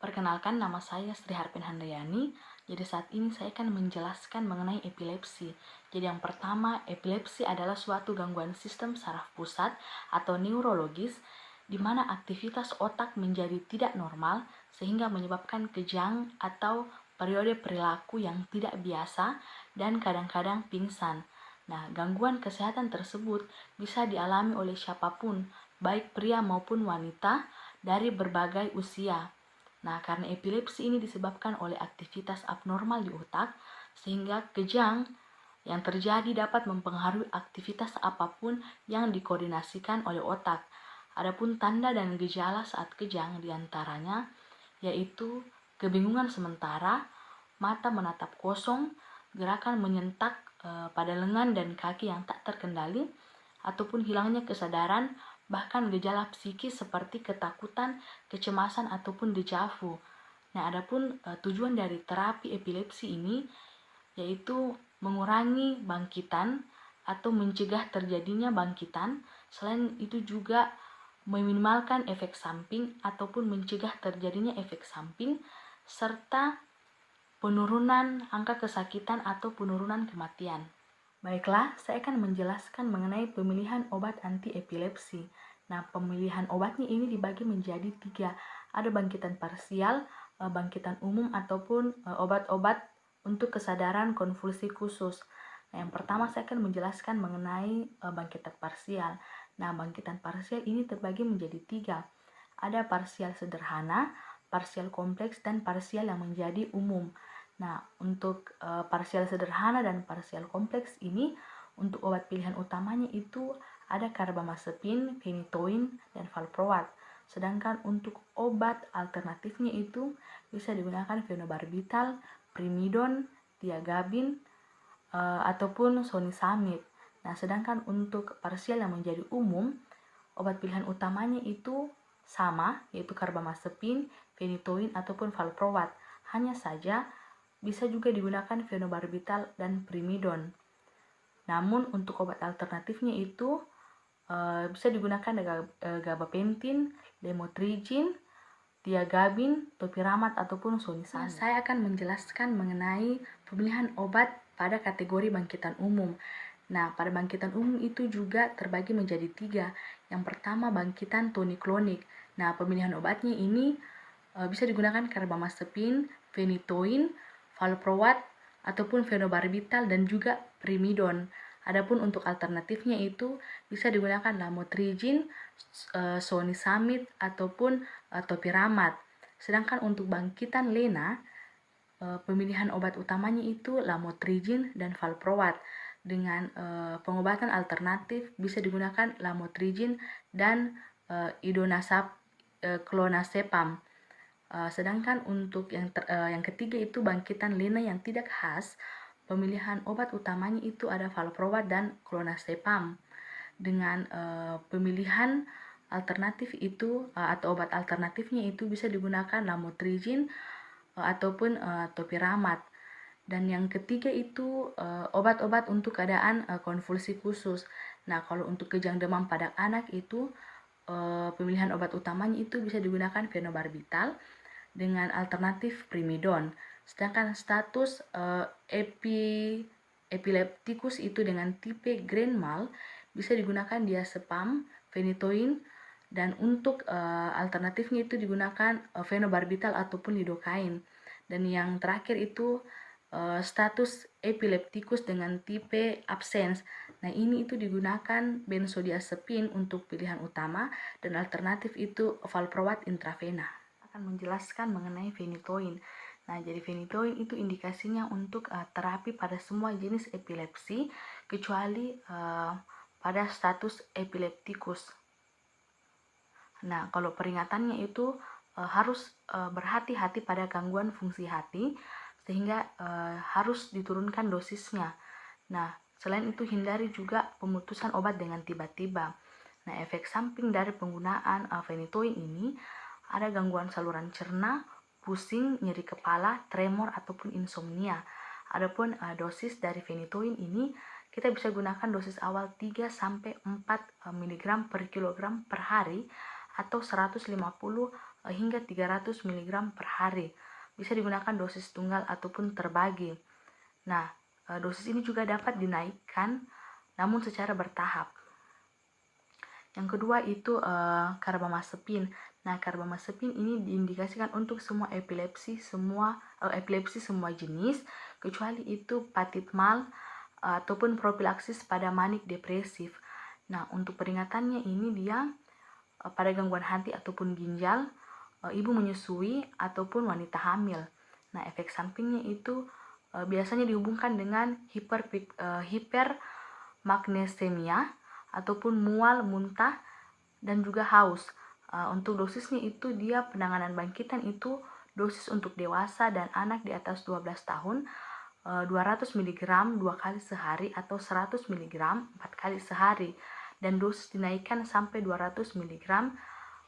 Perkenalkan, nama saya Sri Harpin Handayani. Jadi saat ini saya akan menjelaskan mengenai epilepsi. Jadi yang pertama, epilepsi adalah suatu gangguan sistem saraf pusat atau neurologis di mana aktivitas otak menjadi tidak normal sehingga menyebabkan kejang atau periode perilaku yang tidak biasa dan kadang-kadang pingsan. Nah, gangguan kesehatan tersebut bisa dialami oleh siapapun, baik pria maupun wanita dari berbagai usia. Nah, karena epilepsi ini disebabkan oleh aktivitas abnormal di otak, sehingga kejang yang terjadi dapat mempengaruhi aktivitas apapun yang dikoordinasikan oleh otak. Adapun tanda dan gejala saat kejang diantaranya yaitu kebingungan sementara, mata menatap kosong, gerakan menyentak pada lengan dan kaki yang tak terkendali, ataupun hilangnya kesadaran, bahkan gejala psikis seperti ketakutan, kecemasan, ataupun dejavu. Nah, adapun tujuan dari terapi epilepsi ini yaitu mengurangi bangkitan atau mencegah terjadinya bangkitan. Selain itu juga meminimalkan efek samping ataupun mencegah terjadinya efek samping serta penurunan angka kesakitan atau penurunan kematian. Baiklah, saya akan menjelaskan mengenai pemilihan obat anti-epilepsi. Nah, pemilihan obatnya ini dibagi menjadi 3. Ada bangkitan parsial, bangkitan umum, ataupun obat-obat untuk kesadaran konvulsi khusus. Nah, yang pertama saya akan menjelaskan mengenai bangkitan parsial. Nah, bangkitan parsial ini terbagi menjadi 3. Ada parsial sederhana, parsial kompleks, dan parsial yang menjadi umum. Nah, untuk parsial sederhana dan parsial kompleks ini, untuk obat pilihan utamanya itu ada karbamazepin, phenytoin, dan valproat. Sedangkan untuk obat alternatifnya itu bisa digunakan phenobarbital, primidon, tiagabin, ataupun sonisamid. Nah, sedangkan untuk parsial yang menjadi umum, obat pilihan utamanya itu sama, yaitu karbamazepin, phenytoin, ataupun valproat. Hanya saja bisa juga digunakan phenobarbital dan primidon. Namun untuk obat alternatifnya itu bisa digunakan gabapentin, lamotrigine, tiagabin, topiramat, ataupun sonisamid. Nah, saya akan menjelaskan mengenai pemilihan obat pada kategori bangkitan umum. Nah, pada bangkitan umum itu juga terbagi menjadi 3. Yang pertama, bangkitan tonik-klonik. Nah, pemilihan obatnya ini bisa digunakan karbamazepin, phenytoin, valproat, ataupun phenobarbital, dan juga primidon. Adapun untuk alternatifnya itu bisa digunakan lamotrigine, sonisamid, ataupun topiramat. Sedangkan untuk bangkitan lena, pemilihan obat utamanya itu lamotrigine dan valproat. Dengan pengobatan alternatif bisa digunakan lamotrigine dan clonazepam. Sedangkan untuk yang ketiga itu bangkitan lena yang tidak khas, pemilihan obat utamanya itu ada valproat dan clonazepam. Dengan pemilihan alternatif itu atau obat alternatifnya itu bisa digunakan lamotrigine ataupun topiramat. Dan yang ketiga itu obat-obat untuk keadaan konvulsi khusus. Nah, kalau untuk kejang demam pada anak itu pemilihan obat utamanya itu bisa digunakan phenobarbital dengan alternatif primidon. Sedangkan status epileptikus itu dengan tipe grand mal bisa digunakan diazepam, phenytoin, dan untuk alternatifnya itu digunakan phenobarbital ataupun lidocaine. Dan yang terakhir itu status epileptikus dengan tipe absens. Nah, ini itu digunakan benzodiazepin untuk pilihan utama dan alternatif itu valproat intravena. Akan menjelaskan mengenai phenytoin. Nah, jadi phenytoin itu indikasinya untuk terapi pada semua jenis epilepsi kecuali pada status epileptikus. Nah, kalau peringatannya itu harus berhati-hati pada gangguan fungsi hati sehingga harus diturunkan dosisnya. Nah, selain itu hindari juga pemutusan obat dengan tiba-tiba. Nah, efek samping dari penggunaan phenytoin ini ada gangguan saluran cerna, pusing, nyeri kepala, tremor, ataupun insomnia. Adapun dosis dari phenytoin ini kita bisa gunakan dosis awal 3-4 mg per kilogram per hari atau 150 hingga 300 mg per hari. Bisa digunakan dosis tunggal ataupun terbagi. Nah, dosis ini juga dapat dinaikkan namun secara bertahap. Yang kedua itu karbamazepin. Nah, karbamazepin ini diindikasikan untuk semua epilepsi semua jenis, kecuali itu patitmal ataupun profilaksis pada manik depresif. Nah, untuk peringatannya ini dia pada gangguan hati ataupun ginjal, ibu menyusui ataupun wanita hamil. Nah, efek sampingnya itu biasanya dihubungkan dengan hipermagnesemia ataupun mual, muntah, dan juga haus. Untuk dosisnya itu dia penanganan bangkitan itu dosis untuk dewasa dan anak di atas 12 tahun 200 mg 2 kali sehari atau 100 mg 4 kali sehari, dan dosis dinaikkan sampai 200 mg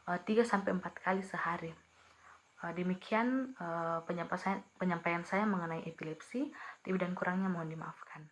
3-4 kali sehari. Demikian penyampaian saya mengenai epilepsi. Lebih dan kurangnya mohon dimaafkan.